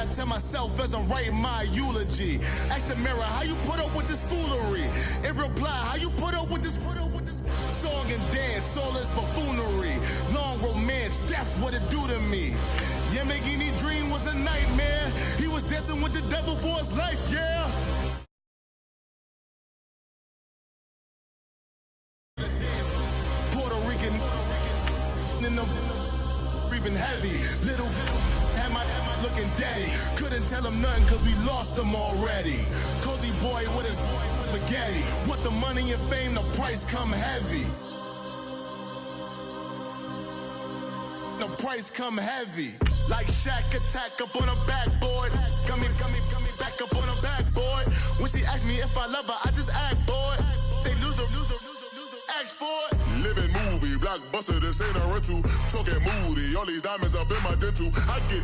I tell myself as I'm writing my eulogy. Ask the mirror, how you put up with this foolery? It reply, how you put up with this song and dance, all this buffoonery. Long romance, death, what it do to me? Yamagini dream was a nightmare. He was dancing with the devil for his life, yeah. Puerto Rican in the breathing heavy. Little had my looking daddy. Couldn't tell him nothing cause we lost him already. Cozy boy with his spaghetti. What the money and fame, the price come heavy. The price come heavy. Like Shaq attack up on a backboard. Got me back up on a backboard. When she asked me if I love her, I just act bored. Say loser, ask for it. Living movie, blockbuster, this ain't a rental. Talking moody, all these diamonds up in my dental. I get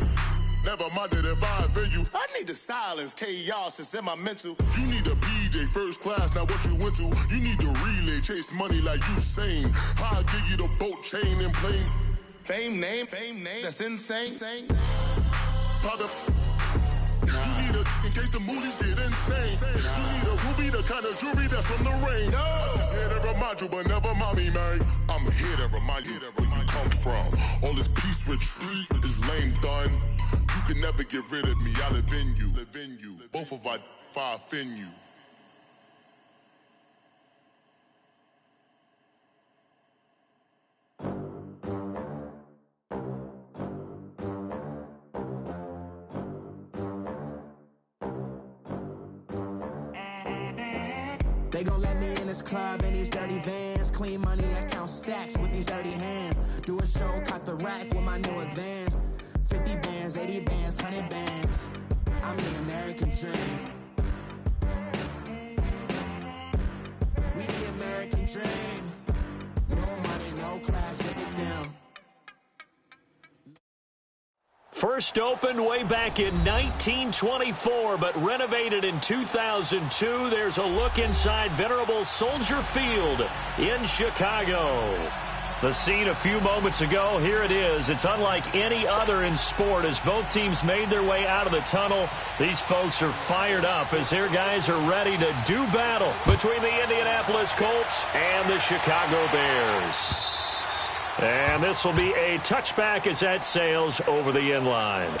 never minded if I offend you. I need the silence, chaos is in my mental. You need a PJ first class, not what you went to. You need the relay, chase money like you sane. How I give you the boat chain and plane. Fame name, that's insane. Father, you need a in case the movies get insane. You need a ruby, the kind of jewelry that's from the rain. No. I'm just here to remind you, but never mommy, man. I'm here to remind you where you come from. All this peace retreat is lame done. You can never get rid of me. I live in you. Both of our fire offend you. They gon' let me in this club in these dirty vans. Clean money, I count stacks with these dirty hands. Do a show, cut the rack with my new advance. 50 bands, 80 bands, 100 bands. I'm the American dream. We the American dream. No money, no class, look at them. First opened way back in 1924, but renovated in 2002. There's a look inside venerable Soldier Field in Chicago. The scene a few moments ago, here it is. It's unlike any other in sport as both teams made their way out of the tunnel. These folks are fired up as their guys are ready to do battle between the Indianapolis Colts and the Chicago Bears. And this will be a touchback as that sails over the end line.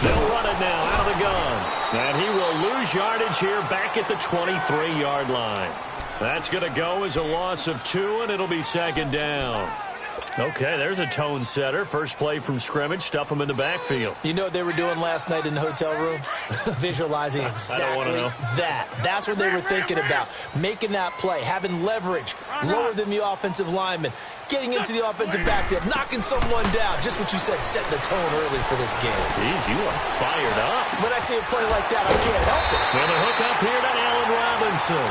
They'll run it now out of the gun. And he will lose yardage here back at the 23-yard line. That's going to go as a loss of 2, and it'll be second down. Okay, there's a tone setter. First play from scrimmage, stuff them in the backfield. You know what they were doing last night in the hotel room? Visualizing exactly that. That's what they were thinking about. Making that play, having leverage, lower than the offensive lineman, getting into the offensive backfield, knocking someone down. Just what you said, setting the tone early for this game. Jeez, you are fired up. When I see a play like that, I can't help it. Well, the hook up here to Allen Robinson.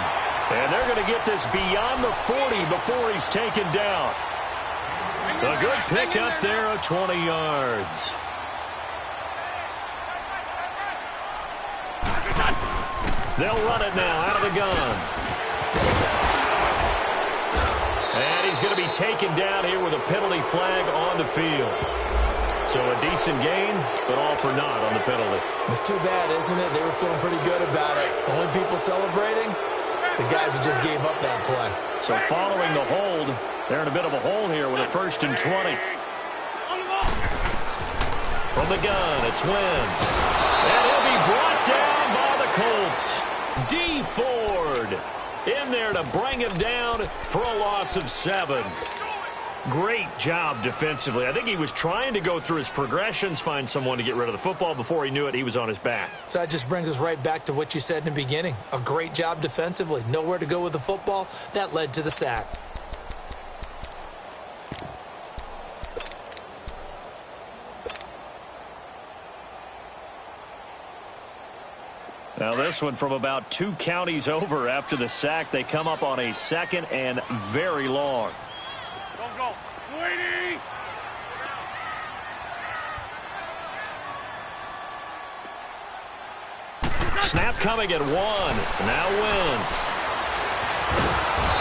And they're going to get this beyond the 40 before he's taken down. A good pick up there of 20 yards. They'll run it now out of the gun. And he's going to be taken down here with a penalty flag on the field. So a decent gain, but all for naught on the penalty. It's too bad, isn't it? They were feeling pretty good about it. The only people celebrating, the guys who just gave up that play. So following the hold, they're in a bit of a hole here with a 1st and 20. From the gun, it's Wentz. And he'll be brought down by the Colts. D. Ford in there to bring him down for a loss of 7. Great job defensively. I think he was trying to go through his progressions, find someone to get rid of the football. Before he knew it, he was on his back. So that just brings us right back to what you said in the beginning. A great job defensively. Nowhere to go with the football. That led to the sack. Now this one from about 2 counties over after the sack. They come up on a 2nd and very long. Go. Waiting. Snap coming at 1. Now Wentz.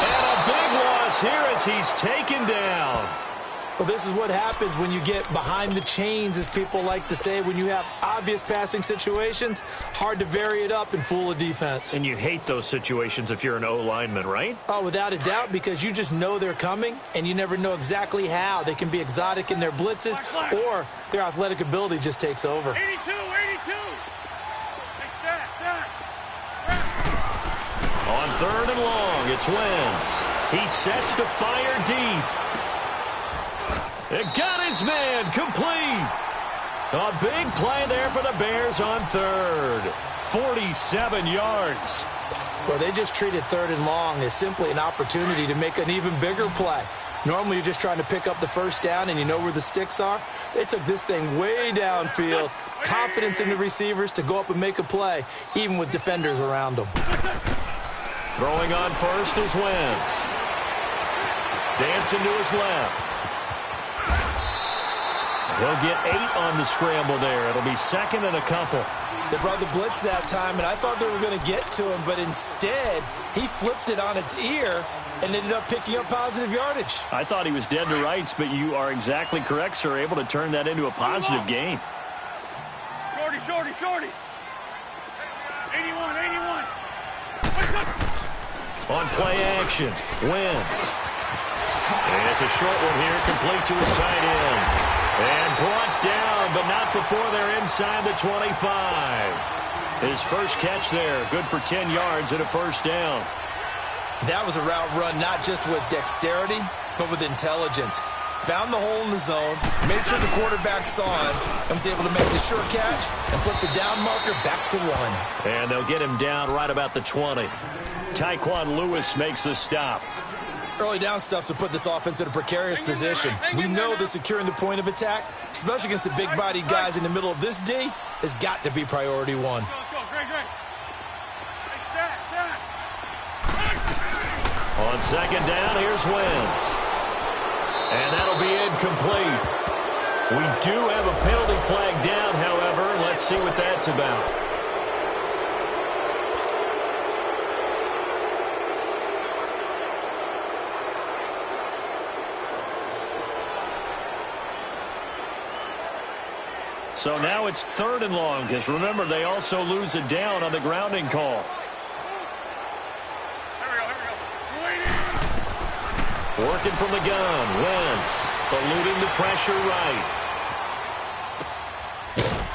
And a big loss here as he's taken down. Well, this is what happens when you get behind the chains, as people like to say. When you have obvious passing situations, hard to vary it up and fool a defense. And you hate those situations if you're an O-lineman, right? Oh, without a doubt, because you just know they're coming, and you never know exactly how. They can be exotic in their blitzes, or their athletic ability just takes over. 82, 82. On 3rd and long, it's Wentz. He sets to fire deep. It got his man complete. A big play there for the Bears on 3rd. 47 yards. Well, they just treated 3rd and long as simply an opportunity to make an even bigger play. Normally, you're just trying to pick up the first down and you know where the sticks are. They took this thing way downfield. Confidence in the receivers to go up and make a play, even with defenders around them. Throwing on first is Wentz. Dancing to his left. He'll get 8 on the scramble there. It'll be 2nd and a couple. They brought the blitz that time, and I thought they were going to get to him, but instead, he flipped it on its ear and ended up picking up positive yardage. I thought he was dead to rights, but you are exactly correct, sir. Able to turn that into a positive gain. Shorty. 81. On play action, Wentz. And it's a short one here, complete to his tight end. And brought down, but not before they're inside the 25. His first catch there, good for 10 yards and a first down. That was a route run not just with dexterity, but with intelligence. Found the hole in the zone, made sure the quarterback saw him, and was able to make the short catch and flip the down marker back to 1. And they'll get him down right about the 20. Tyquan Lewis makes the stop. Early down stuff to put this offense in a precarious position. We know that securing the point of attack, especially against the big-bodied guys in the middle of this D, has got to be priority 1. Let's go. Great. On 2nd down, here's Wentz. And that'll be incomplete. We do have a penalty flag down, however. Let's see what that's about. So now it's 3rd and long, because remember, they also lose a down on the grounding call. Working from the gun, Wentz eluding the pressure right.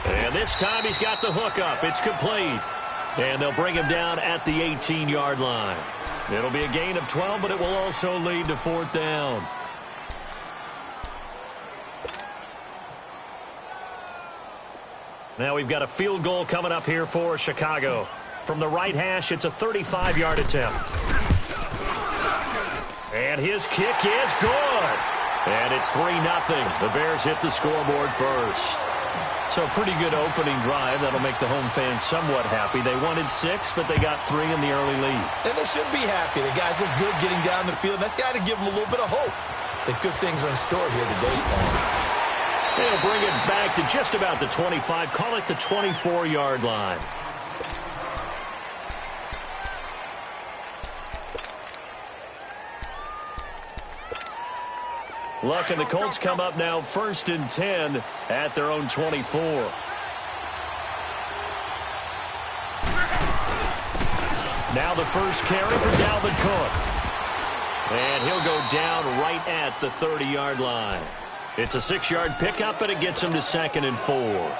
And this time he's got the hook up. It's complete. And they'll bring him down at the 18-yard line. It'll be a gain of 12, but it will also lead to 4th down. Now we've got a field goal coming up here for Chicago. From the right hash, it's a 35-yard attempt. And his kick is good. And it's 3-0. The Bears hit the scoreboard first. So a pretty good opening drive. That'll make the home fans somewhat happy. They wanted 6, but they got 3 in the early lead. And they should be happy. The guys look good getting down the field. That's got to give them a little bit of hope that good things are in store here today. They'll bring it back to just about the 25. Call it the 24-yard line. Luck and the Colts come up now 1st and 10 at their own 24. Now the first carry for Dalvin Cook. And he'll go down right at the 30-yard line. It's a 6-yard pickup, but it gets him to 2nd and 4. All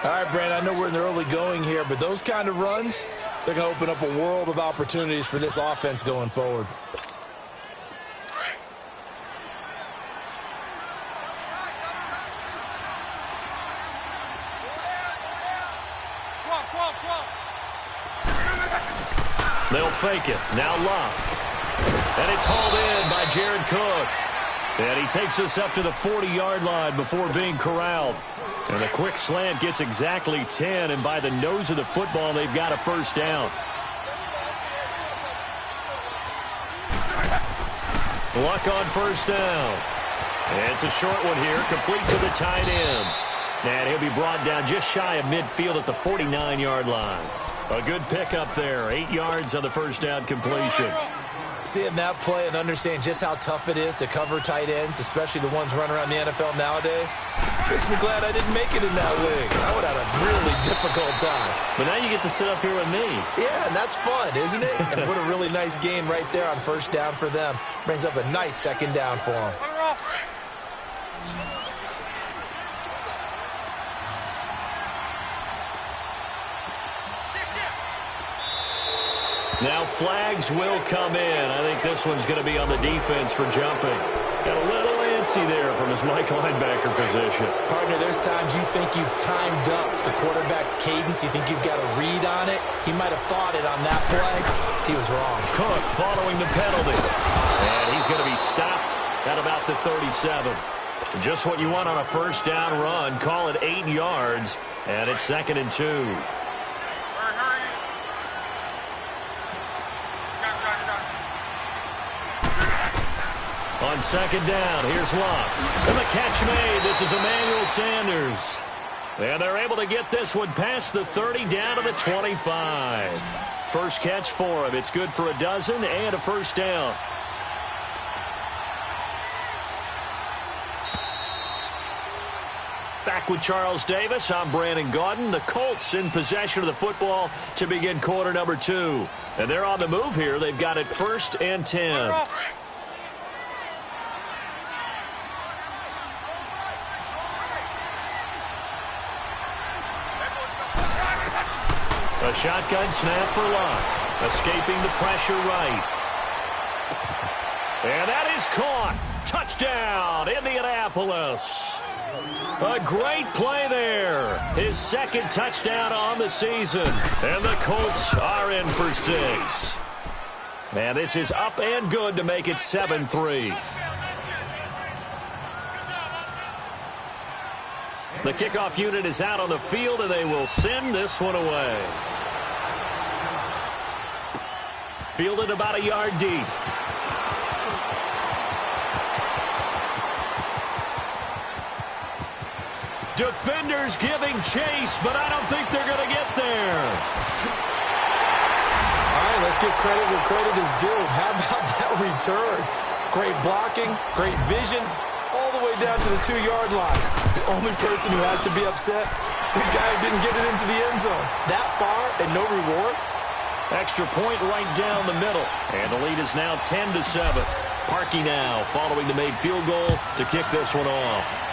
right, Brand, I know we're in the early going here, but those kind of runs, they're going to open up a world of opportunities for this offense going forward. They'll fake it. Now Luck. And it's hauled in by Jared Cook. And he takes us up to the 40-yard line before being corralled. And a quick slant gets exactly 10. And by the nose of the football, they've got a first down. Luck on first down. And it's a short one here, complete to the tight end. And he'll be brought down just shy of midfield at the 49-yard line. A good pickup there. 8 yards on the first down completion. Seeing that play and understand just how tough it is to cover tight ends, especially the ones running around the NFL nowadays, makes me glad I didn't make it in that league. I would have had a really difficult time. But now you get to sit up here with me. Yeah, and that's fun, isn't it? And what a really nice gain right there on first down for them. Brings up a nice second down for them. Now flags will come in. I think this one's going to be on the defense for jumping. Got a little antsy there from his Mike linebacker position. Partner, there's times you think you've timed up the quarterback's cadence. You think you've got a read on it. He might have thought it on that play. He was wrong. Cook following the penalty. And he's going to be stopped at about the 37. Just what you want on a first down run. Call it 8 yards. And it's 2nd and 2. On second down, here's Luck. And the catch made. This is Emmanuel Sanders. And they're able to get this one past the 30 down to the 25. First catch for him. It's good for a dozen and a first down. Back with Charles Davis, I'm Brandon Gaudin. The Colts in possession of the football to begin quarter number 2. And they're on the move here. They've got it 1st and 10. A shotgun snap for Luck. Escaping the pressure right. And that is caught. Touchdown, Indianapolis. A great play there. His 2nd touchdown on the season. And the Colts are in for 6. And this is up and good to make it 7-3. The kickoff unit is out on the field, and they will send this one away. Fielded about a yard deep. Defenders giving chase, but I don't think they're going to get there. All right, let's give credit where credit is due. How about that return? Great blocking, great vision, all the way down to the 2-yard line. The only person who has to be upset, the guy who didn't get it into the end zone. That far and no reward. Extra point right down the middle. And the lead is now 10-7. Parkey now following the made field goal to kick this one off.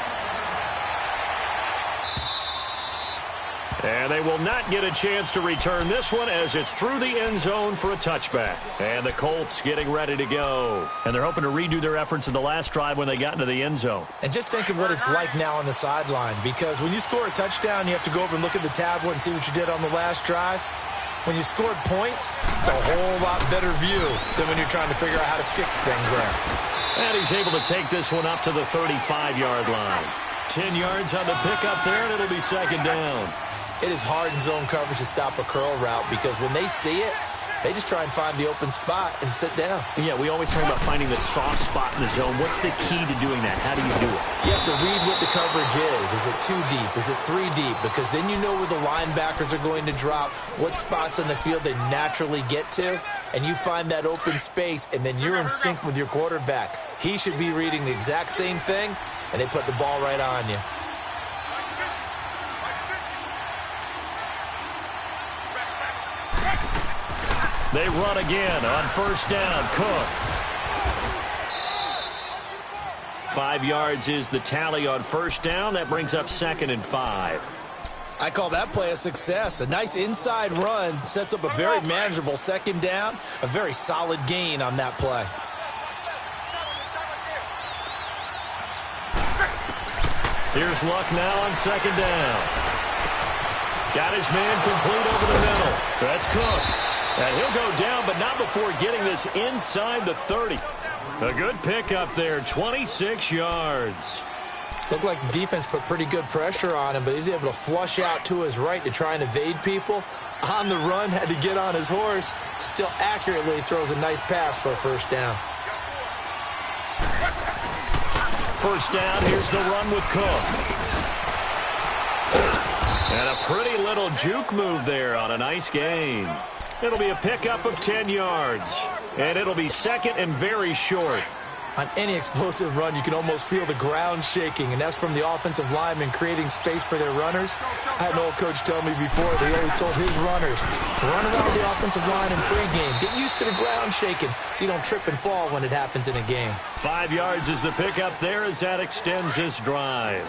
And they will not get a chance to return this one as it's through the end zone for a touchback. And the Colts getting ready to go. And they're hoping to redo their efforts in the last drive when they got into the end zone. And just think of what it's like now on the sideline, because when you score a touchdown, you have to go over and look at the tablet and see what you did on the last drive. When you scored points, it's a whole lot better view than when you're trying to figure out how to fix things there. And he's able to take this one up to the 35-yard line. 10 yards on the pickup there, and it'll be 2nd down. It is hard in zone coverage to stop a curl route because when they see it, they just try and find the open spot and sit down. Yeah, we always talk about finding the soft spot in the zone. What's the key to doing that? How do you do it? You have to read what the coverage is. Is it 2 deep? Is it 3 deep? Because then you know where the linebackers are going to drop, what spots on the field they naturally get to, and you find that open space, and then you're in sync with your quarterback. He should be reading the exact same thing, and they put the ball right on you. They run again on first down. Cook. 5 yards is the tally on first down. That brings up 2nd and 5. I call that play a success. A nice inside run sets up a very manageable 2nd down. A very solid gain on that play. Here's Luck now on 2nd down. Got his man complete over the middle. That's Cook. And he'll go down, but not before getting this inside the 30. A good pickup there, 26 yards. Looked like the defense put pretty good pressure on him, but he's able to flush out to his right to try and evade people. On the run, had to get on his horse. Still accurately throws a nice pass for a first down. First down, here's the run with Cook. And a pretty little juke move there on a nice gain. It'll be a pickup of 10 yards. And it'll be second and very short. On any explosive run, you can almost feel the ground shaking, and that's from the offensive linemen creating space for their runners. I had an old coach tell me before, they always told his runners, run around the offensive line in pregame. Get used to the ground shaking so you don't trip and fall when it happens in a game. 5 yards is the pickup there as that extends this drive.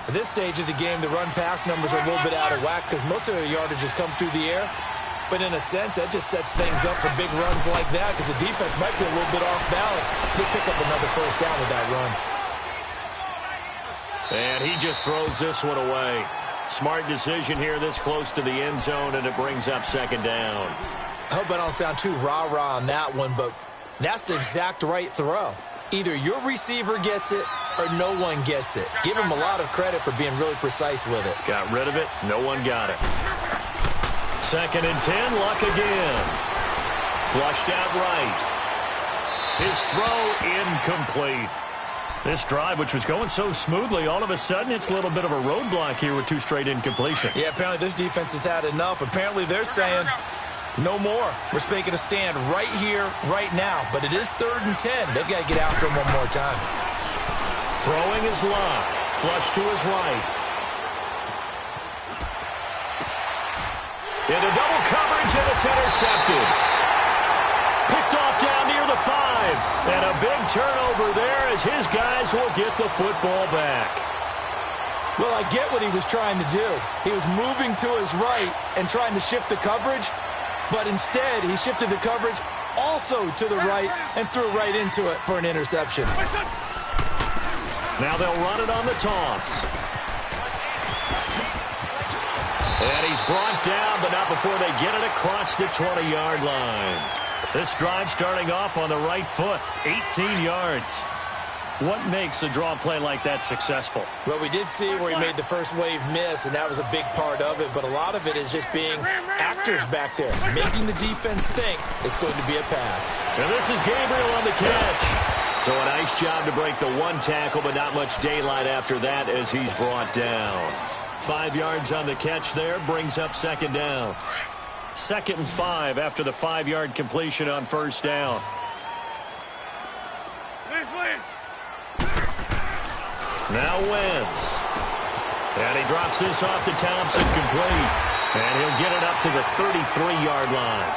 At this stage of the game, the run-pass numbers are a little bit out of whack because most of their yardage has come through the air. But in a sense, that just sets things up for big runs like that because the defense might be a little bit off balance. They pick up another first down with that run. And he just throws this one away. Smart decision here this close to the end zone, and it brings up second down. I hope I don't sound too rah-rah on that one, but that's the exact right throw. Either your receiver gets it or no one gets it. Give him a lot of credit for being really precise with it. Got rid of it. No one got it. Second and 10, Luck again. Flushed out right. His throw incomplete. This drive, which was going so smoothly, all of a sudden it's a little bit of a roadblock here with 2 straight incompletions. Yeah, apparently this defense has had enough. Apparently they're saying no more. We're making a stand right here, right now. But it is 3rd and 10. They've got to get after him one more time. Throwing is Luck. Flush to his right. Into double coverage, and it's intercepted. Picked off down near the 5. And a big turnover there as his guys will get the football back. Well, I get what he was trying to do. He was moving to his right and trying to shift the coverage, but instead he shifted the coverage also to the right and threw right into it for an interception. Now they'll run it on the toss. And he's brought down, but not before they get it across the 20-yard line. This drive starting off on the right foot, 18 yards. What makes a draw play like that successful? Well, we did see where he made the first wave miss, and that was a big part of it. But a lot of it is just being actors back there, making the defense think it's going to be a pass. And this is Gabriel on the catch. So a nice job to break the one tackle, but not much daylight after that as he's brought down. 5 yards on the catch there, brings up second down. 2nd and 5 after the 5-yard completion on first down. Now Wentz. And he drops this off to Thompson, complete. And he'll get it up to the 33-yard line.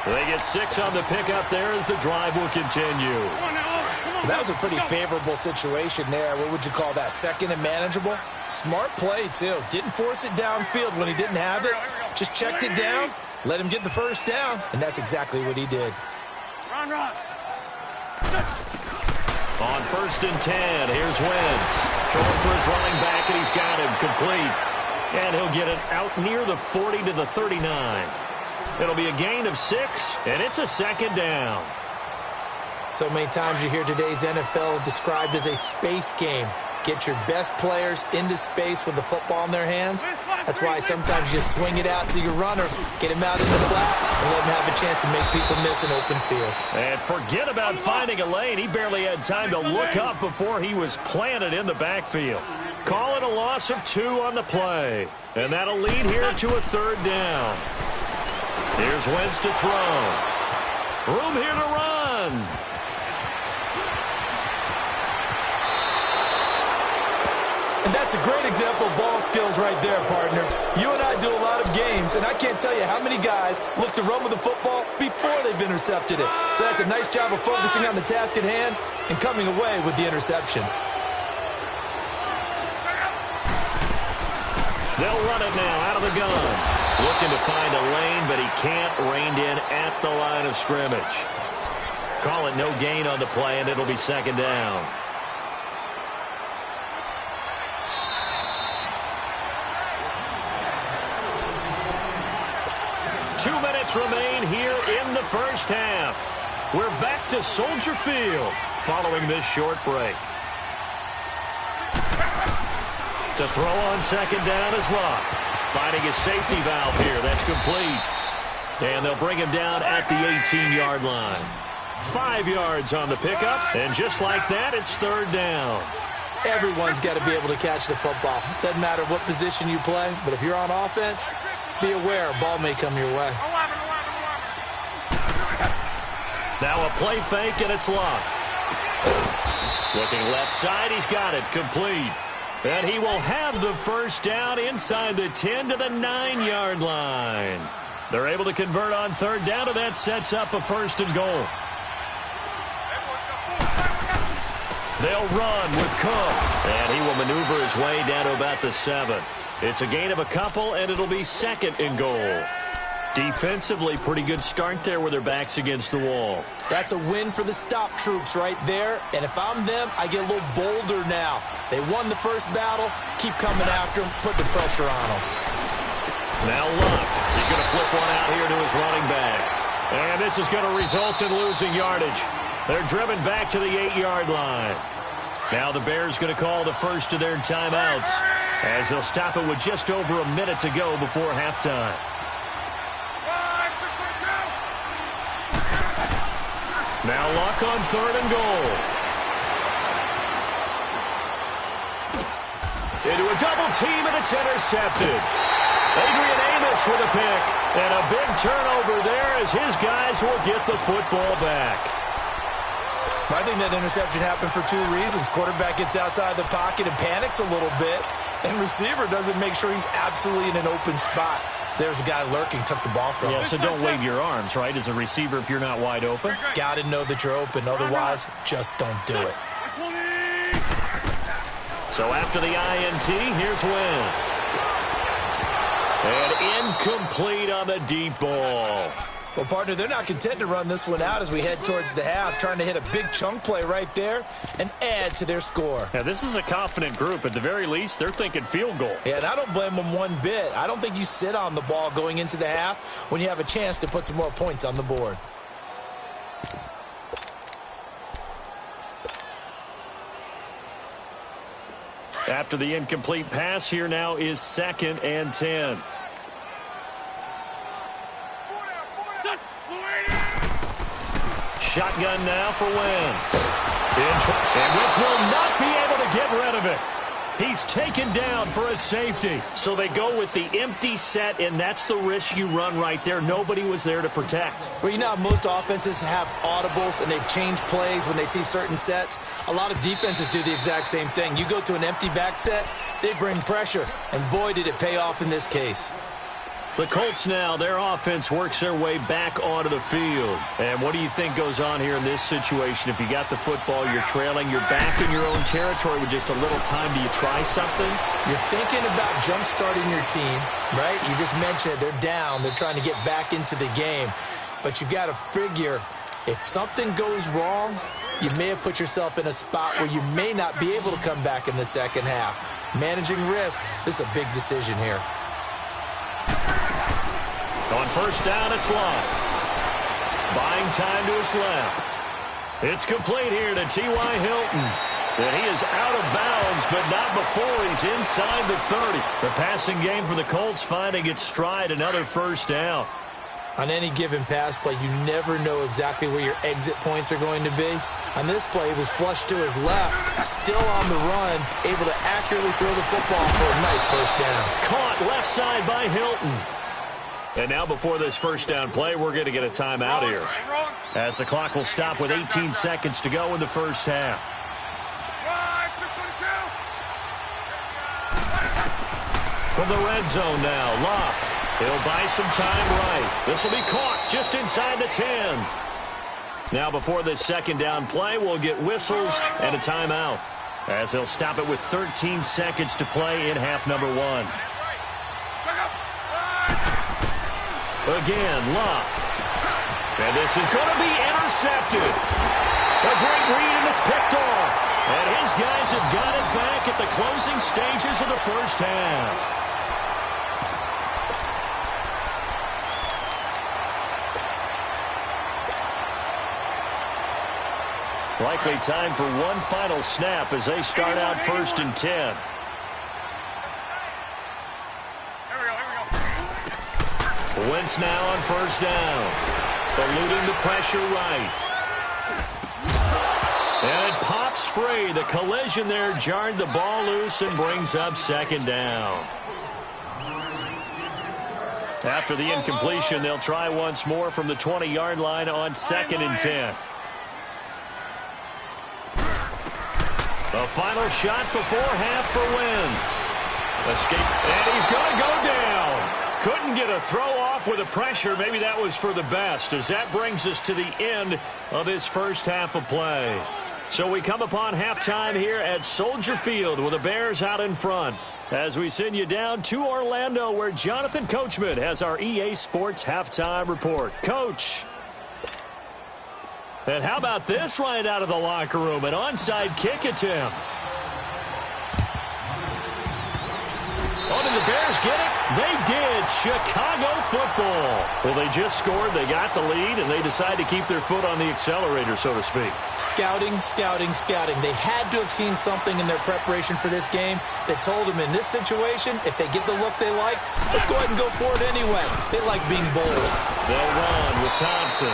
They get 6 on the pickup there as the drive will continue. That was a pretty favorable situation there. What would you call that? Second and manageable? Smart play, too. Didn't force it downfield when he didn't have it. Just checked it down, let him get the first down, and that's exactly what he did. Run. On 1st and 10, here's Wentz. Throwing for his running back, and he's got him complete. And he'll get it out near the 40 to the 39. It'll be a gain of 6, and it's a second down. So many times you hear today's NFL described as a space game. Get your best players into space with the football in their hands. That's why sometimes you swing it out to your runner, get him out in the flat, and let him have a chance to make people miss an open field. And forget about finding a lane. He barely had time to look up before he was planted in the backfield. Call it a loss of 2 on the play. And that'll lead here to a 3rd down. Here's Wentz to throw. Room here to run. And that's a great example of ball skills right there, partner. You and I do a lot of games, and I can't tell you how many guys look to run with the football before they've intercepted it. So that's a nice job of focusing on the task at hand and coming away with the interception. They'll run it now out of the gun. Looking to find a lane, but he can't rein in at the line of scrimmage. Call it no gain on the play, and it'll be second down. Two minutes remain here in the first half. We're back to Soldier Field following this short break. To throw on second down is Luck. Finding his safety valve here. That's complete. And they'll bring him down at the 18-yard line. 5 yards on the pickup, and just like that, it's 3rd down. Everyone's got to be able to catch the football. Doesn't matter what position you play, but if you're on offense, be aware a ball may come your way. Now a play fake, and it's Luck. Looking left side, he's got it, complete. And he will have the first down inside the 10 to the 9-yard line. They're able to convert on third down, and that sets up a 1st and goal. They'll run with Cook, and he will maneuver his way down to about the 7. It's a gain of a couple, and it'll be 2nd and goal. Defensively, pretty good start there with their backs against the wall. That's a win for the stop troops right there, and if I'm them, I get a little bolder now. They won the first battle, keep coming after them, put the pressure on them. Now Luck, he's going to flip one out here to his running back. And this is going to result in losing yardage. They're driven back to the 8-yard line. Now the Bears going to call the first of their timeouts as they'll stop it with just over a minute to go before halftime. Now Luck on 3rd and goal. Into a double team, and it's intercepted. Adrian Amos with a pick. And a big turnover there as his guys will get the football back. I think that interception happened for 2 reasons. Quarterback gets outside the pocket and panics a little bit, and receiver doesn't make sure he's absolutely in an open spot. So there's a guy lurking, took the ball from him. Yeah, so don't wave your arms, right, as a receiver if you're not wide open. Got to know that you're open. Otherwise, just don't do it. So after the INT, here's Wentz. And incomplete on the deep ball. Well, partner, they're not content to run this one out as we head towards the half, trying to hit a big chunk play right there and add to their score. Yeah, this is a confident group. At the very least, they're thinking field goal. Yeah, and I don't blame them one bit. I don't think you sit on the ball going into the half when you have a chance to put some more points on the board. After the incomplete pass, here now is 2nd and 10. Shotgun now for Wentz. And Wentz will not be able to get rid of it. He's taken down for a safety. So they go with the empty set, and that's the risk you run right there. Nobody was there to protect. Well, you know how most offenses have audibles, and they've changed plays when they see certain sets. A lot of defenses do the exact same thing. You go to an empty back set, they bring pressure. And boy, did it pay off in this case. The Colts now, their offense works their way back onto the field. And what do you think goes on here in this situation? If you got the football, you're trailing, you're back in your own territory with just a little time. Do you try something? You're thinking about jump-starting your team, right? You just mentioned it. They're down. They're trying to get back into the game. But you got to figure, if something goes wrong, you may have put yourself in a spot where you may not be able to come back in the second half. Managing risk, this is a big decision here. On first down, it's Luck. Buying time to his left. It's complete here to T.Y. Hilton. And he is out of bounds, but not before he's inside the 30. The passing game for the Colts finding its stride, another first down. On any given pass play, you never know exactly where your exit points are going to be. On this play, he was flushed to his left, still on the run, able to accurately throw the football for a nice first down. Caught left side by Hilton. And now before this first down play, we're going to get a timeout here, as the clock will stop with 18 seconds to go in the first half. From the red zone now, Luck. He'll buy some time right. This will be caught just inside the 10. Now before this second down play, we'll get whistles and a timeout, as they'll stop it with 13 seconds to play in half number 1. Again, Luck. And this is going to be intercepted. A great read, and it's picked off. And his guys have got it back at the closing stages of the first half. Likely time for one final snap as they start out 1st and 10. Wentz now on first down. Eluding the pressure right. And it pops free. The collision there jarred the ball loose and brings up second down. After the incompletion, they'll try once more from the 20-yard line on 2nd and 10. The final shot before half for Wentz. Escape, and he's going to go down. Couldn't get a throw off with the pressure. Maybe that was for the best, as that brings us to the end of this first half of play. So we come upon halftime here at Soldier Field with the Bears out in front, as we send you down to Orlando, where Jonathan Coachman has our EA Sports halftime report. Coach. And how about this right out of the locker room? An onside kick attempt. Oh, did the Bears get it? They did. Chicago football. Well, they just scored. They got the lead, and they decide to keep their foot on the accelerator, so to speak. Scouting, scouting, scouting. They had to have seen something in their preparation for this game that told them in this situation, if they get the look they like, let's go ahead and go for it anyway. They like being bold. They'll run with Thompson.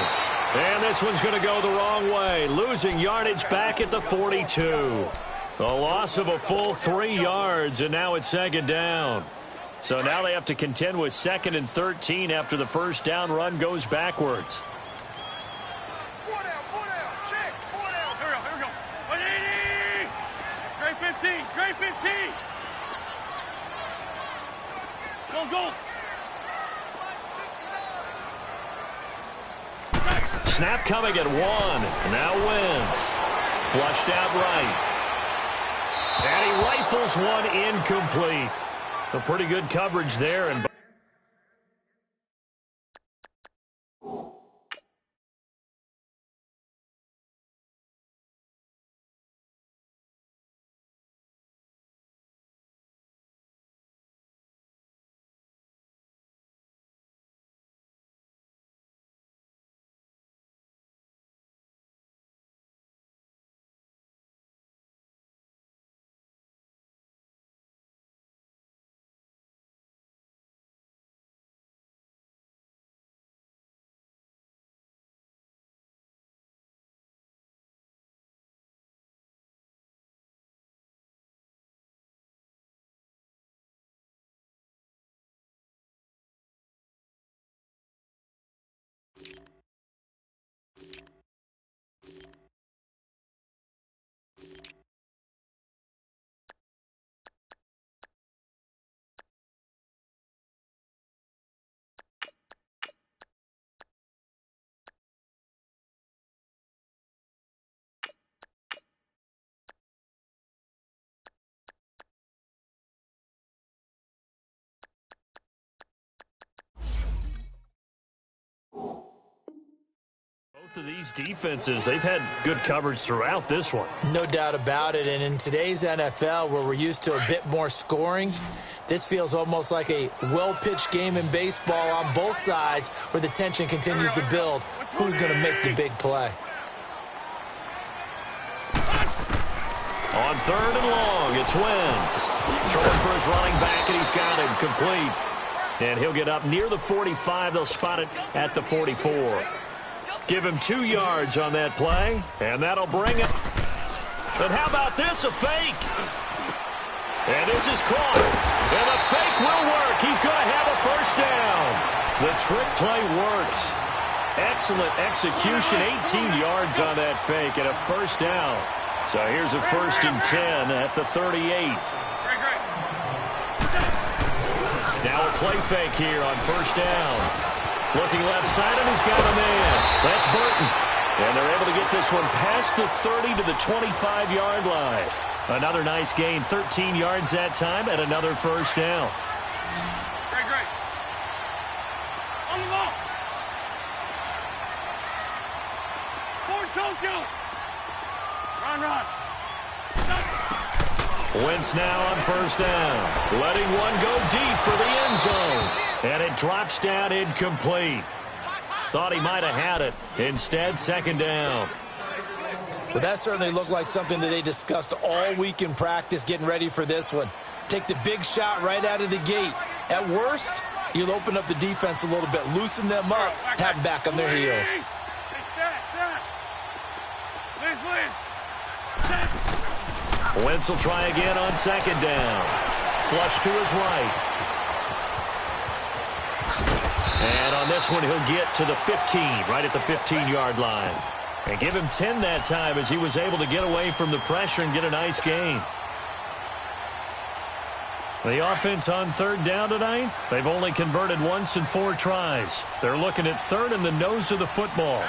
And this one's going to go the wrong way, losing yardage back at the 42. A loss of a full 3 yards, and now it's second down. So now they have to contend with 2nd and 13 after the first down run goes backwards. 4 down, check, 4 down. Here we go. 180. Grade 15, grade 15. Go. Snap coming at 1. Now Wentz. Flushed out right. And he rifles one incomplete. A pretty good coverage there. And both of these defenses, they've had good coverage throughout this one. No doubt about it. And in today's NFL, where we're used to a bit more scoring, this feels almost like a well-pitched game in baseball on both sides, where the tension continues to build. Who's going to make the big play? On 3rd and long, it's Wentz. Throwing for his running back, and he's got him complete. And he'll get up near the 45. They'll spot it at the 44. Give him 2 yards on that play, and that'll bring it. But how about this, a fake? And this is caught. And the fake will work. He's going to have a first down. The trick play works. Excellent execution. 18 yards on that fake and a first down. So here's a 1st and 10 at the 38. Now a play fake here on 1st down. Looking left side, and he's got a man. That's Burton. And they're able to get this one past the 30 to the 25-yard line. Another nice gain, 13 yards that time, and another first down. Great. On the ball. Forward, Tokyo. Run. Wentz now on 1st down. Letting one go deep for the end zone. And it drops down incomplete. Thought he might have had it. Instead, 2nd down. But that certainly looked like something that they discussed all week in practice getting ready for this one. Take the big shot right out of the gate. At worst, you'll open up the defense a little bit, loosen them up, have them back on their heels. Liz. Wentz will try again on second down. Flush to his right. And on this one, he'll get to the 15, right at the 15-yard line. And give him 10 that time as he was able to get away from the pressure and get a nice gain. The offense on third down tonight, they've only converted once in 4 tries. They're looking at third in the nose of the football.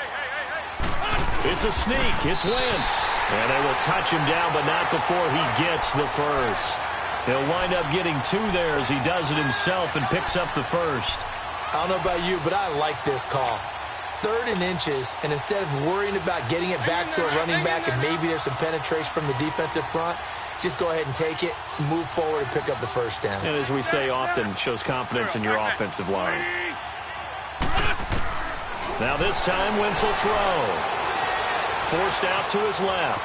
It's a sneak. It's Wentz. And they will touch him down, but not before he gets the first. He'll wind up getting 2 there as he does it himself and picks up the first. I don't know about you, but I like this call. 3rd and inches, and instead of worrying about getting it back to a running back and maybe there's some penetration from the defensive front, just go ahead and take it, move forward, and pick up the first down. And as we say often, shows confidence in your offensive line. Now this time, Wentz will throw. Forced out to his left.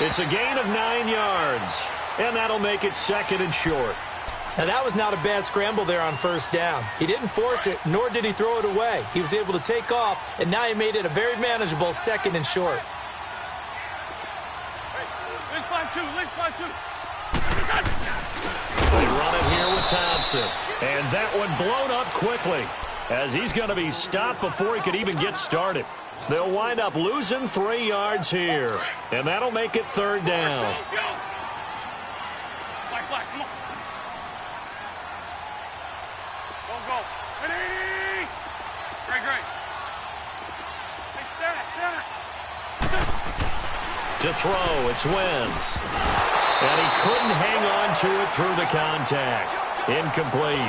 It's a gain of 9 yards, and that'll make it 2nd and short. Now, that was not a bad scramble there on first down. He didn't force it, nor did he throw it away. He was able to take off, and now he made it a very manageable 2nd and short. They run it here with Thompson. And that one blown up quickly as he's going to be stopped before he could even get started. They'll wind up losing 3 yards here, and that'll make it 3rd down. To throw, it's Wentz. And he couldn't hang on to it through the contact. Incomplete.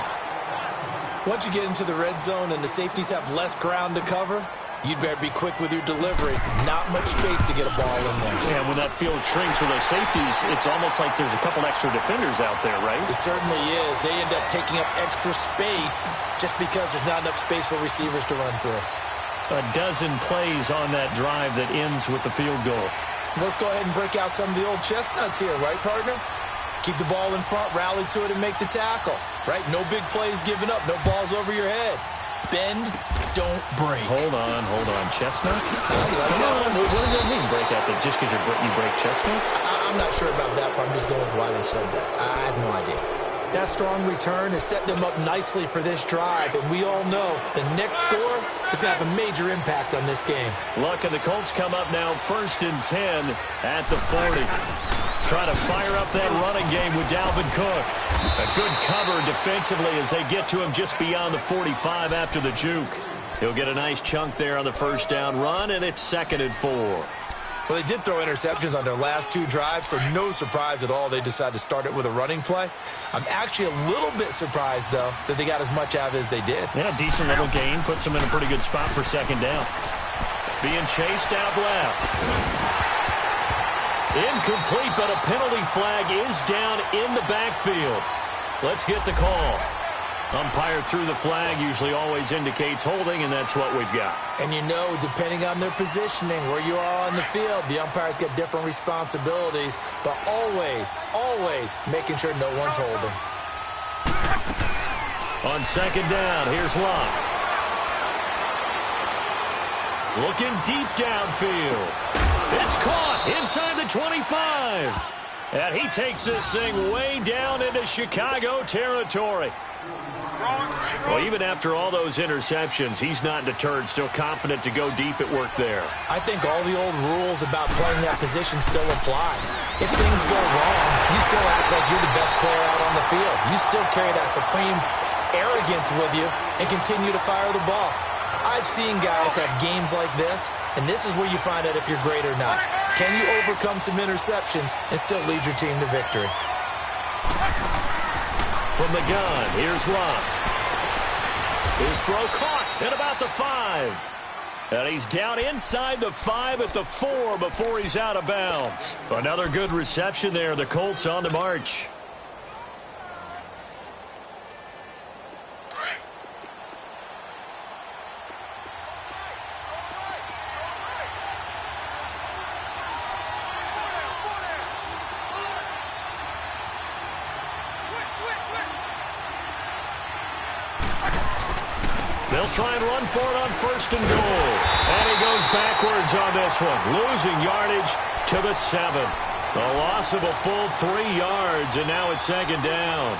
Once you get into the red zone and the safeties have less ground to cover, you'd better be quick with your delivery. Not much space to get a ball in there. Yeah, when that field shrinks with those safeties, it's almost like there's a couple extra defenders out there, right? It certainly is. They end up taking up extra space just because there's not enough space for receivers to run through. A dozen plays on that drive that ends with the field goal. Let's go ahead and break out some of the old chestnuts here, right, partner? Keep the ball in front, rally to it, and make the tackle, right? No big plays given up, no balls over your head. Bend, don't break. Hold on. Chestnuts? Come on. What does that mean, break out? Just because you break chestnuts? I'm not sure about that, but I'm just going with why they said that. I have no idea. That strong return has set them up nicely for this drive, and we all know the next score is going to have a major impact on this game. Look, and the Colts come up now 1st and 10 at the 40. Trying to fire up that running game with Dalvin Cook. A good cover defensively as they get to him just beyond the 45 after the juke. He'll get a nice chunk there on the first down run, and it's 2nd and 4. Well, they did throw interceptions on their last 2 drives, so no surprise at all they decided to start it with a running play. I'm actually a little bit surprised, though, that they got as much out of it as they did. Yeah, decent little gain. Puts them in a pretty good spot for 2nd down. Being chased out left. Incomplete, but a penalty flag is down in the backfield. Let's get the call. Umpire threw the flag, usually always indicates holding, and that's what we've got. And you know, depending on their positioning, where you are on the field, the umpire's got different responsibilities, but always making sure no one's holding. On 2nd down, here's Locke. Looking deep downfield. It's caught inside the 25. And he takes this thing way down into Chicago territory. Well, even after all those interceptions, he's not deterred, still confident to go deep at work there. I think all the old rules about playing that position still apply. If things go wrong, you still act like you're the best player out on the field. You still carry that supreme arrogance with you and continue to fire the ball. I've seen guys have games like this, and this is where you find out if you're great or not. Can you overcome some interceptions and still lead your team to victory? From the gun, here's Locke. His throw caught at about the 5. And he's down inside the 5 at the 4 before he's out of bounds. Another good reception there. The Colts on the march. They'll try and run for it on 1st and goal. And he goes backwards on this one, losing yardage to the 7. A loss of a full 3 yards, and now it's second down.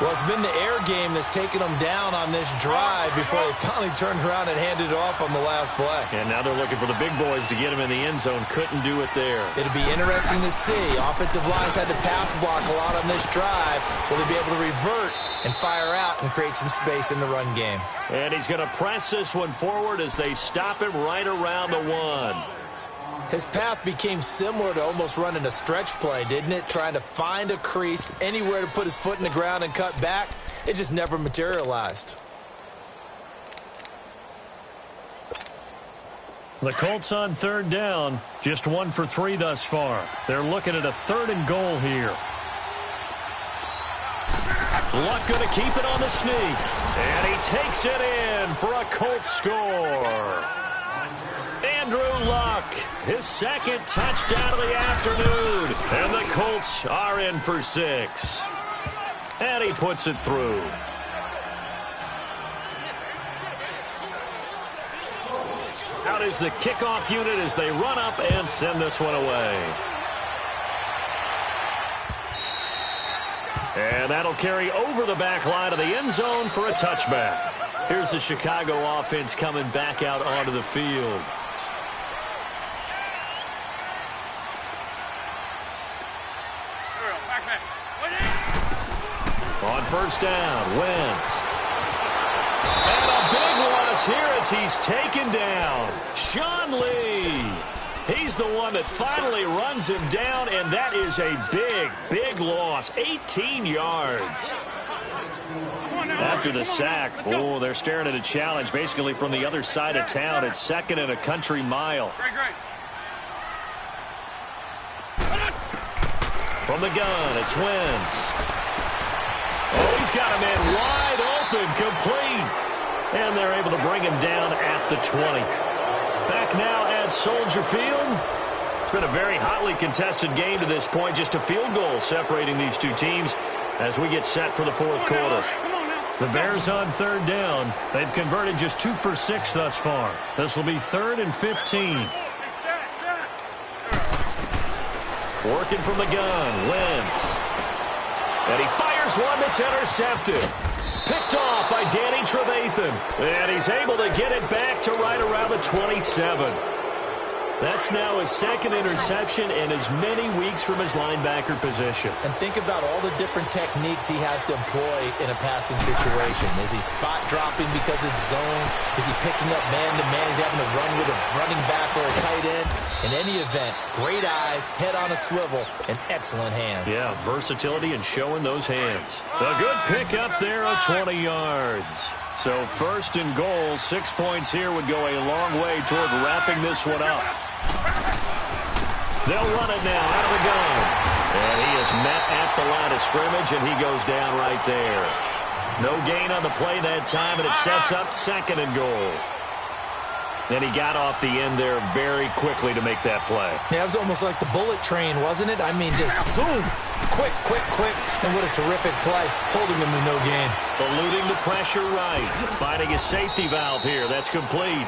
Well, it's been the air game that's taken them down on this drive before they finally turned around and handed it off on the last play. And now they're looking for the big boys to get him in the end zone. Couldn't do it there. It'll be interesting to see. Offensive lines had to pass block a lot on this drive. Will they be able to revert and fire out and create some space in the run game? And he's going to press this one forward as they stop him right around the 1. His path became similar to almost running a stretch play, didn't it? Trying to find a crease, anywhere to put his foot in the ground and cut back. It just never materialized. The Colts on third down, just 1 for 3 thus far. They're looking at a 3rd and goal here. Luck going to keep it on the sneak. And he takes it in for a Colts score. Andrew Luck, his 2nd touchdown of the afternoon. And the Colts are in for 6. And he puts it through. Out is the kickoff unit as they run up and send this one away. And that'll carry over the back line of the end zone for a touchback. Here's the Chicago offense coming back out onto the field. On first down, Wentz. And a big loss here as he's taken down. Sean Lee. He's the one that finally runs him down, and that is a big, big loss. 18 yards. After the sack, oh, they're staring at a challenge basically from the other side of town. It's 2nd and a country mile. From the gun, it's Wentz. Oh, he's got a man wide open, complete. And they're able to bring him down at the 20. Back now at Soldier Field. It's been a very hotly contested game to this point. Just a field goal separating these two teams as we get set for the 4th quarter. The Bears on third down. They've converted just 2 for 6 thus far. This will be 3rd and 15. Working from the gun, Wentz. And he fires one that's intercepted. Picked off by Danny Trevathan. And he's able to get it back to right around the 27. That's now his 2nd interception in as many weeks from his linebacker position. And think about all the different techniques he has to employ in a passing situation. Is he spot dropping because it's zone? Is he picking up man-to-man? Is he having to run with a running back or a tight end? In any event, great eyes, head on a swivel, and excellent hands. Yeah, versatility and showing those hands. A good pick up there of 20 yards. So 1st and goal, 6 points here would go a long way toward wrapping this one up. They'll run it now out of the gun. And he is met at the line of scrimmage, and he goes down right there. No gain on the play that time, and it sets up 2nd and goal. And he got off the end there very quickly to make that play. Yeah, it was almost like the bullet train, wasn't it? I mean, just zoom. Quick, quick, quick. And what a terrific play, holding him to no gain. Eluding the pressure right. Finding a safety valve here. That's complete.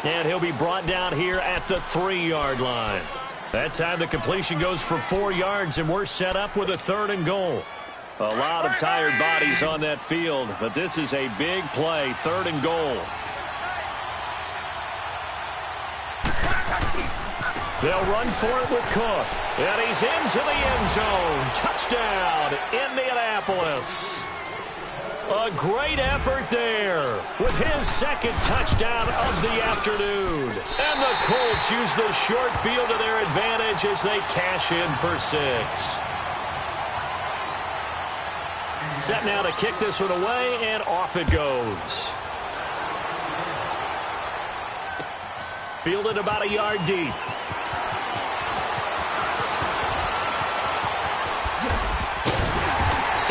And he'll be brought down here at the 3-yard line. That time the completion goes for 4 yards, and we're set up with a 3rd and goal. A lot of tired bodies on that field, but this is a big play, 3rd and goal. They'll run for it with Cook. And he's into the end zone. Touchdown, Indianapolis. A great effort there with his 2nd touchdown of the afternoon. And the Colts use the short field to their advantage as they cash in for 6. Set now to kick this one away, and off it goes. Fielded about a yard deep.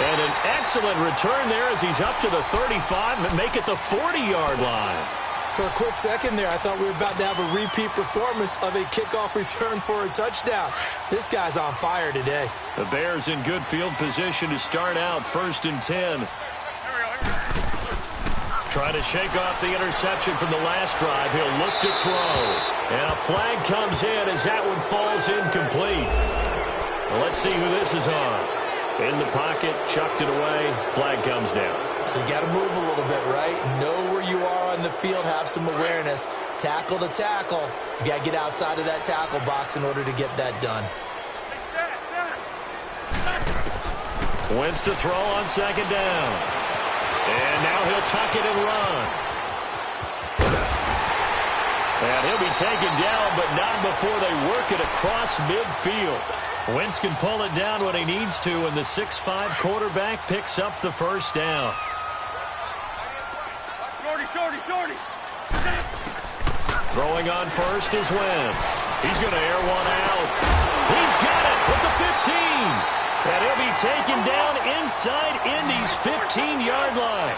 And an excellent return there as he's up to the 35 and make it the 40-yard line. For a quick second there, I thought we were about to have a repeat performance of a kickoff return for a touchdown. This guy's on fire today. The Bears in good field position to start out 1st and 10. Trying to shake off the interception from the last drive. He'll look to throw. And a flag comes in as that one falls incomplete. Well, let's see who this is on. In the pocket, chucked it away, flag comes down. So you got to move a little bit, right? Know where you are on the field, have some awareness. Tackle to tackle. You got to get outside of that tackle box in order to get that done. Wentz to throw on second down. And now he'll tuck it and run. And he'll be taken down, but not before they work it across midfield. Wentz can pull it down when he needs to, and the 6'5" quarterback picks up the first down. Shorty. Throwing on first is Wentz. He's going to air one out. He's got it at the 15. And he'll be taken down inside Indy's 15-yard line.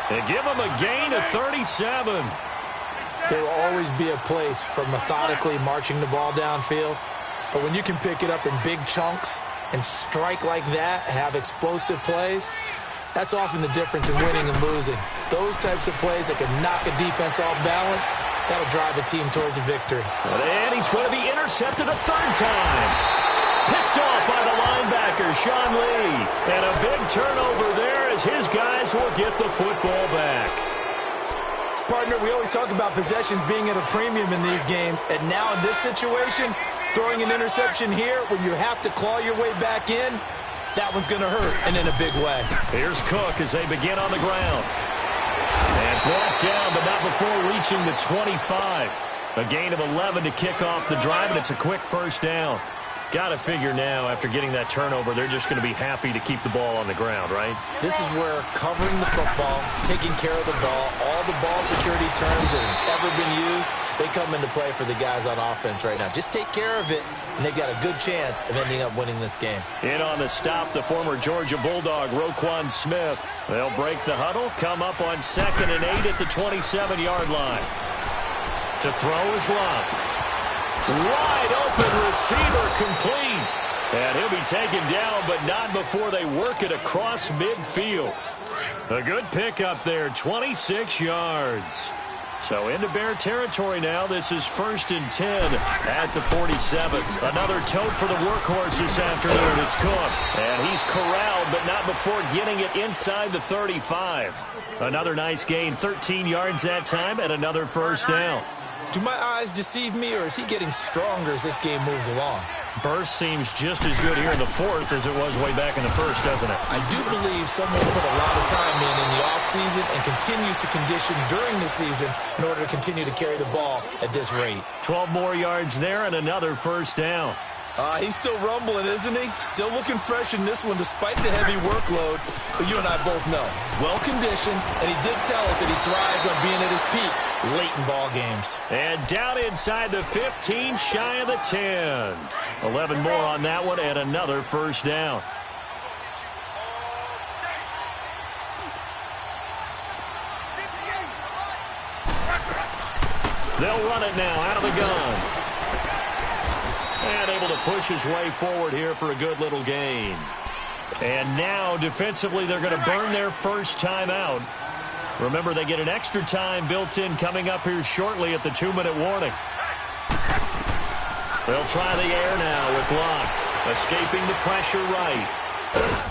They give him a gain of 37. There will always be a place for methodically marching the ball downfield. But when you can pick it up in big chunks and strike like that, have explosive plays, that's often the difference in winning and losing. Those types of plays that can knock a defense off balance, that'll drive a team towards a victory. And he's going to be intercepted a third time. Picked off by the linebacker, Sean Lee. And a big turnover there as his guys will get the football back. Partner, we always talk about possessions being at a premium in these games. And now in this situation, throwing an interception here when you have to claw your way back in, that one's going to hurt, and in a big way. Here's Cook as they begin on the ground. And brought down, but not before reaching the 25. A gain of 11 to kick off the drive, and it's a quick first down. Got to figure now, after getting that turnover, they're just going to be happy to keep the ball on the ground, right? This is where covering the football, taking care of the ball, all the ball security terms that have ever been used, they come into play for the guys on offense right now. Just take care of it, and they've got a good chance of ending up winning this game. In on the stop, the former Georgia Bulldog, Roquan Smith. They'll break the huddle, come up on 2nd and 8 at the 27-yard line. To throw is Love. Wide open receiver complete. And he'll be taken down, but not before they work it across midfield. A good pickup there, 26 yards. So into Bear territory now. This is 1st and 10 at the 47. Another tote for the workhorse this afternoon. It's Cook. And he's corralled, but not before getting it inside the 35. Another nice gain, 13 yards that time, and another first down. Do my eyes deceive me, or is he getting stronger as this game moves along? Burst seems just as good here in the 4th as it was way back in the 1st, doesn't it? I do believe someone put a lot of time in the offseason and continues to condition during the season in order to continue to carry the ball at this rate. 12 more yards there and another first down. He's still rumbling, isn't he? Still looking fresh in this one despite the heavy workload. But you and I both know, well-conditioned, and he did tell us that he thrives on being at his peak late in ball games. And down inside the 15, shy of the 10. 11 more on that one and another first down. They'll run it now out of the gun. And able to push his way forward here for a good little gain. And now, defensively, they're going to burn their first timeout. Remember, they get an extra time built in coming up here shortly at the 2-minute warning. They'll try the air now with Locke. Escaping the pressure right.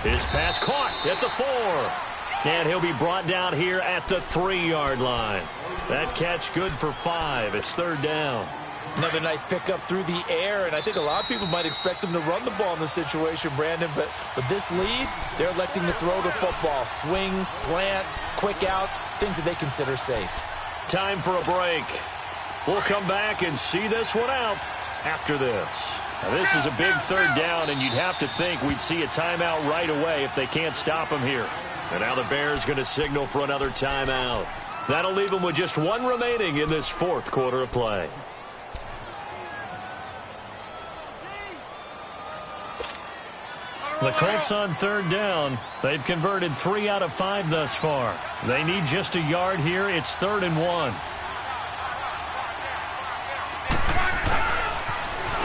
His pass caught at the 4. And he'll be brought down here at the 3-yard line. That catch good for 5. It's 3rd down. Another nice pickup through the air, and I think a lot of people might expect them to run the ball in this situation, Brandon, but with this lead, they're electing to throw the football. Swings, slants, quick outs, things that they consider safe. Time for a break. We'll come back and see this one out after this. Now, this is a big 3rd down, and you'd have to think we'd see a timeout right away if they can't stop him here. And now the Bears going to signal for another timeout. That'll leave them with just 1 remaining in this 4th quarter of play. The Colts on 3rd down. They've converted 3 out of 5 thus far. They need just a yard here. It's 3rd and 1.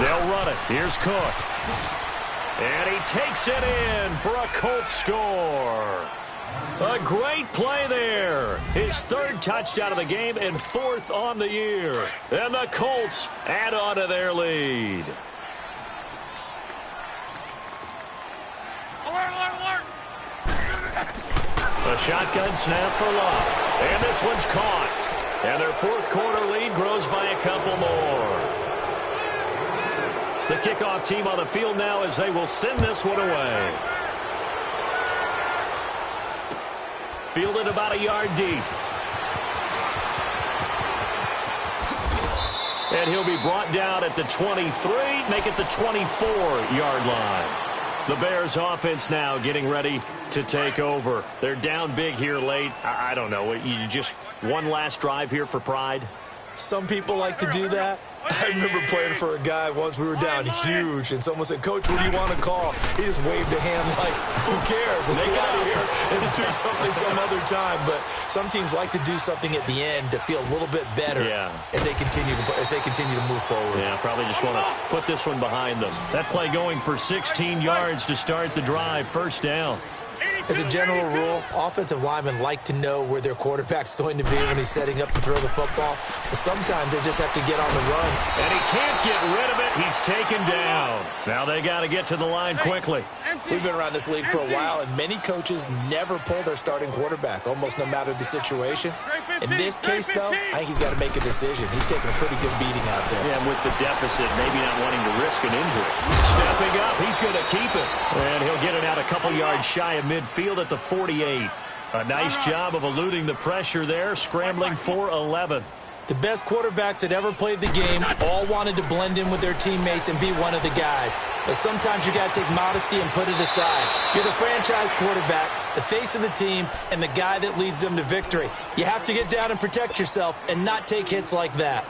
They'll run it. Here's Cook. And he takes it in for a Colts score. A great play there. His 3rd touchdown of the game and 4th on the year. And the Colts add on to their lead. A shotgun snap for Love. And this one's caught. And their fourth quarter lead grows by a couple more. The kickoff team on the field now as they will send this one away. Fielded about a yard deep. And he'll be brought down at the 23, make it the 24-yard line. The Bears offense now getting ready to take over. They're down big here late. I don't know. You just one last drive here for pride? Some people like to do that. I remember playing for a guy once. We were down huge, and someone said, "Coach, what do you want to call?" He just waved a hand like, "Who cares? Let's get out of here and do something some other time." But some teams like to do something at the end to feel a little bit better as they continue to move forward. Yeah, probably just want to put this one behind them. That play going for 16 yards to start the drive. First down. As a general rule, offensive linemen like to know where their quarterback's going to be when he's setting up to throw the football. But sometimes they just have to get on the run. And he can't get rid of it. He's taken down. Now they got to get to the line quickly. We've been around this league for a while, and many coaches never pull their starting quarterback, almost no matter the situation. In this case, though, I think he's got to make a decision. He's taking a pretty good beating out there. Yeah, with the deficit, maybe not wanting to risk an injury. Stepping up, he's going to keep it. And he'll get it out a couple yards shy of midfield at the 48. A nice job of eluding the pressure there, scrambling for 11. The best quarterbacks that ever played the game all wanted to blend in with their teammates and be one of the guys. But sometimes you got to take modesty and put it aside. You're the franchise quarterback, the face of the team, and the guy that leads them to victory. You have to get down and protect yourself and not take hits like that.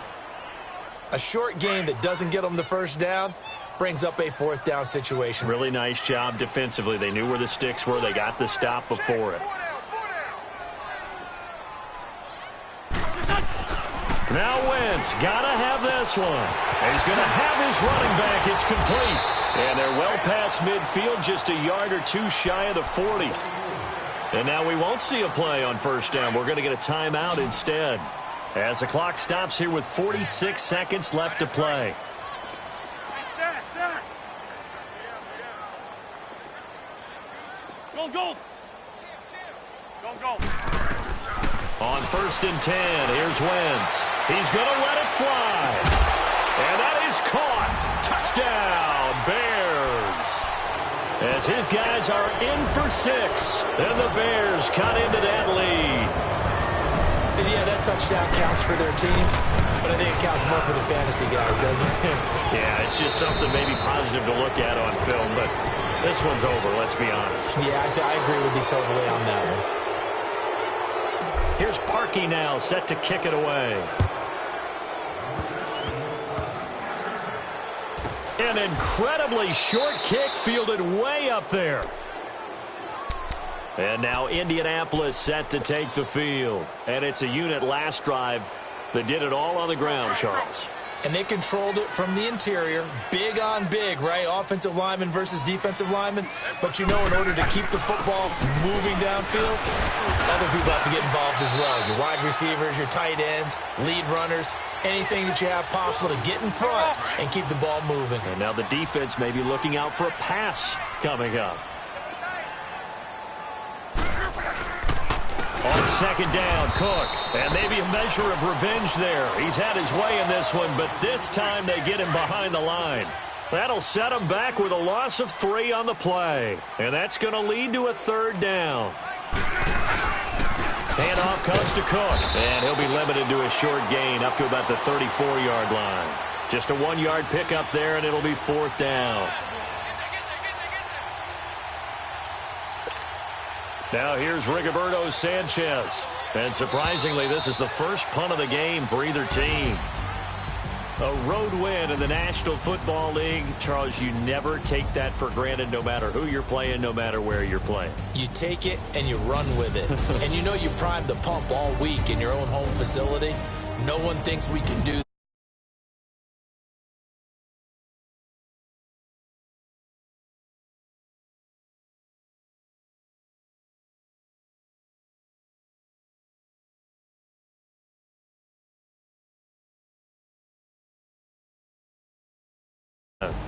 A short game that doesn't get them the first down brings up a fourth down situation. Really nice job defensively. They knew where the sticks were. They got the stop before it. Now Wentz, gotta have this one. And he's going to have his running back. It's complete. And they're well past midfield, just a yard or two shy of the 40. And now we won't see a play on first down. We're going to get a timeout instead, as the clock stops here with 46 seconds left to play. Go, go. Go, go. On 1st and 10, here's Wentz. He's going to let it fly. And that is caught. Touchdown, Bears. As his guys are in for 6. And the Bears cut into that lead. And yeah, that touchdown counts for their team. But I think it counts more for the fantasy guys, doesn't it? Yeah, it's just something maybe positive to look at on film. But this one's over, let's be honest. Yeah, I agree with you totally on that one. Here's Parkey now, set to kick it away. An incredibly short kick fielded way up there. And now Indianapolis set to take the field. And it's a unit last drive that did it all on the ground, Charles. And they controlled it from the interior, big on big, right? Offensive lineman versus defensive lineman. But you know, in order to keep the football moving downfield, other people have to get involved as well. Your wide receivers, your tight ends, lead runners, anything that you have possible to get in front and keep the ball moving. And now the defense may be looking out for a pass coming up. On 2nd down, Cook. And maybe a measure of revenge there. He's had his way in this one, but this time they get him behind the line. That'll set him back with a loss of 3 on the play. And that's going to lead to a 3rd down. Handoff comes to Cook. And he'll be limited to a short gain up to about the 34-yard line. Just a 1-yard pickup there, and it'll be 4th down. Now here's Rigoberto Sanchez. And surprisingly, this is the first punt of the game for either team. A road win in the National Football League. Charles, you never take that for granted, no matter who you're playing, no matter where you're playing. You take it and you run with it. And you know you primed the pump all week in your own home facility. No one thinks we can do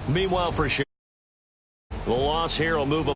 Meanwhile, for sure, the loss here will move